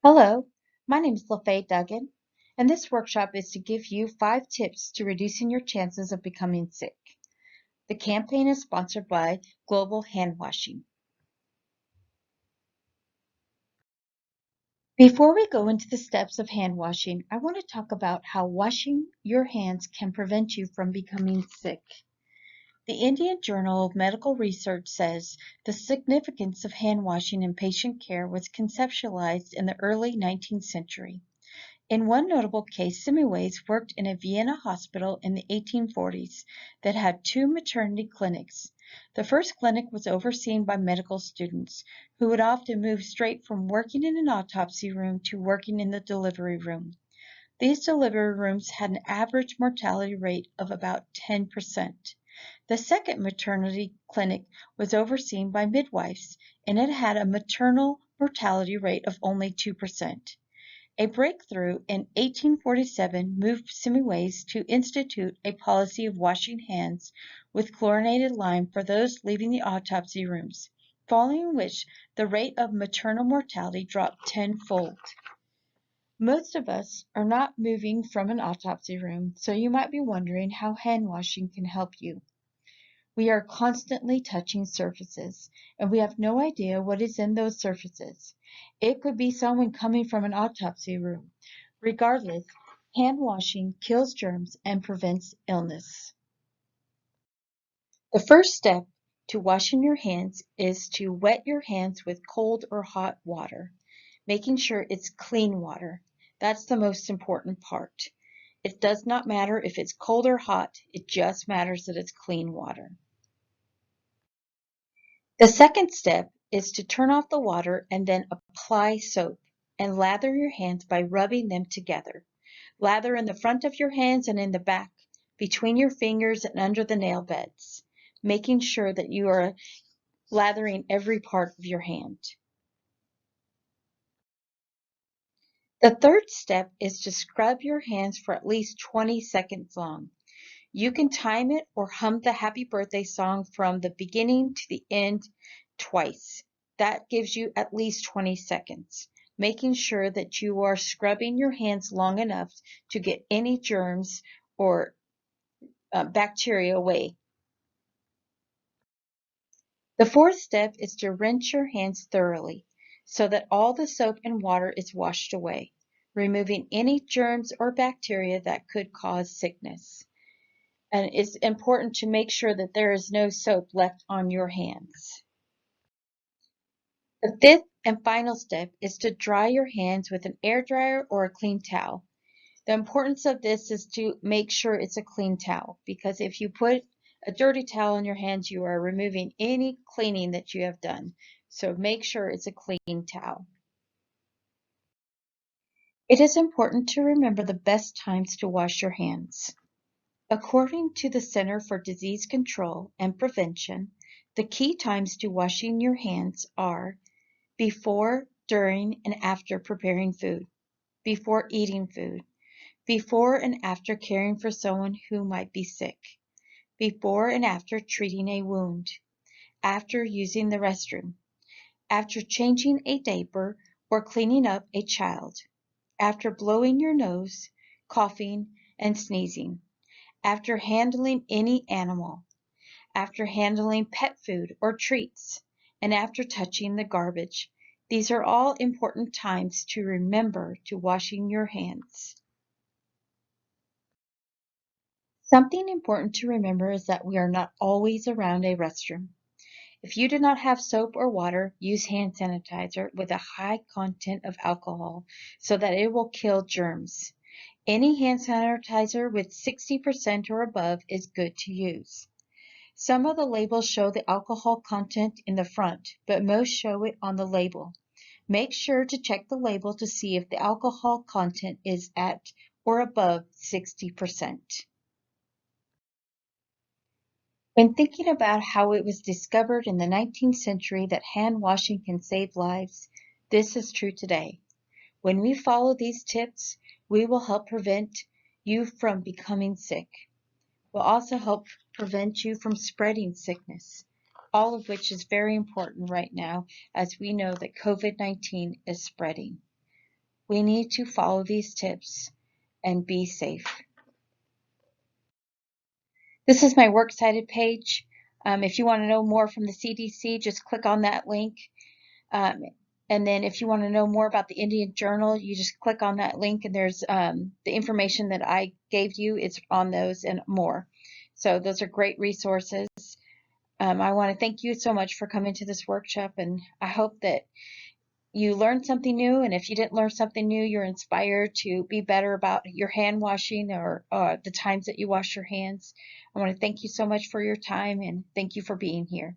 Hello, my name is LaFaye Duggan, and this workshop is to give you 5 tips to reducing your chances of becoming sick. The campaign is sponsored by Global Hand Washing. Before we go into the steps of hand washing, I want to talk about how washing your hands can prevent you from becoming sick. The Indian Journal of Medical Research says the significance of hand washing in patient care was conceptualized in the early 19th century. In one notable case, Semmelweis worked in a Vienna hospital in the 1840s that had 2 maternity clinics. The first clinic was overseen by medical students, who would often move straight from working in an autopsy room to working in the delivery room. These delivery rooms had an average mortality rate of about 10%. The second maternity clinic was overseen by midwives, and it had a maternal mortality rate of only 2%. A breakthrough in 1847 moved Semmelweis to institute a policy of washing hands with chlorinated lime for those leaving the autopsy rooms, following which the rate of maternal mortality dropped tenfold. Most of us are not moving from an autopsy room, so you might be wondering how hand washing can help you. We are constantly touching surfaces, and we have no idea what is in those surfaces. It could be someone coming from an autopsy room. Regardless, hand washing kills germs and prevents illness. The first step to washing your hands is to wet your hands with cold or hot water, making sure it's clean water. That's the most important part. It does not matter if it's cold or hot, it just matters that it's clean water. The second step is to turn off the water and then apply soap and lather your hands by rubbing them together. Lather in the front of your hands and in the back, between your fingers and under the nail beds, making sure that you are lathering every part of your hand. The third step is to scrub your hands for at least 20 seconds long. You can time it or hum the happy birthday song from the beginning to the end twice. That gives you at least 20 seconds, making sure that you are scrubbing your hands long enough to get any germs or bacteria away. The fourth step is to rinse your hands thoroughly so that all the soap and water is washed away, removing any germs or bacteria that could cause sickness. And it's important to make sure that there is no soap left on your hands. The fifth and final step is to dry your hands with an air dryer or a clean towel. The importance of this is to make sure it's a clean towel, because if you put a dirty towel on your hands, you are removing any cleaning that you have done. So make sure it's a clean towel. It is important to remember the best times to wash your hands. According to the Center for Disease Control and Prevention, the key times to washing your hands are before, during, and after preparing food, before eating food, before and after caring for someone who might be sick, before and after treating a wound, after using the restroom, after changing a diaper or cleaning up a child, after blowing your nose, coughing, and sneezing, after handling any animal, after handling pet food or treats, and after touching the garbage. These are all important times to remember to washing your hands. Something important to remember is that we are not always around a restroom. If you do not have soap or water, use hand sanitizer with a high content of alcohol so that it will kill germs. Any hand sanitizer with 60% or above is good to use. Some of the labels show the alcohol content in the front, but most show it on the label. Make sure to check the label to see if the alcohol content is at or above 60%. When thinking about how it was discovered in the 19th century that hand washing can save lives, this is true today. When we follow these tips, we will help prevent you from becoming sick. We'll also help prevent you from spreading sickness, all of which is very important right now as we know that COVID-19 is spreading. We need to follow these tips and be safe. This is my works cited page. If you want to know more from the CDC, just click on that link. And then if you want to know more about the Indian Journal, you just click on that link, and there's the information that I gave you is on those and more. So those are great resources. I want to thank you so much for coming to this workshop, and I hope that you learned something new. And if you didn't learn something new, you're inspired to be better about your hand washing or the times that you wash your hands. I want to thank you so much for your time, and thank you for being here.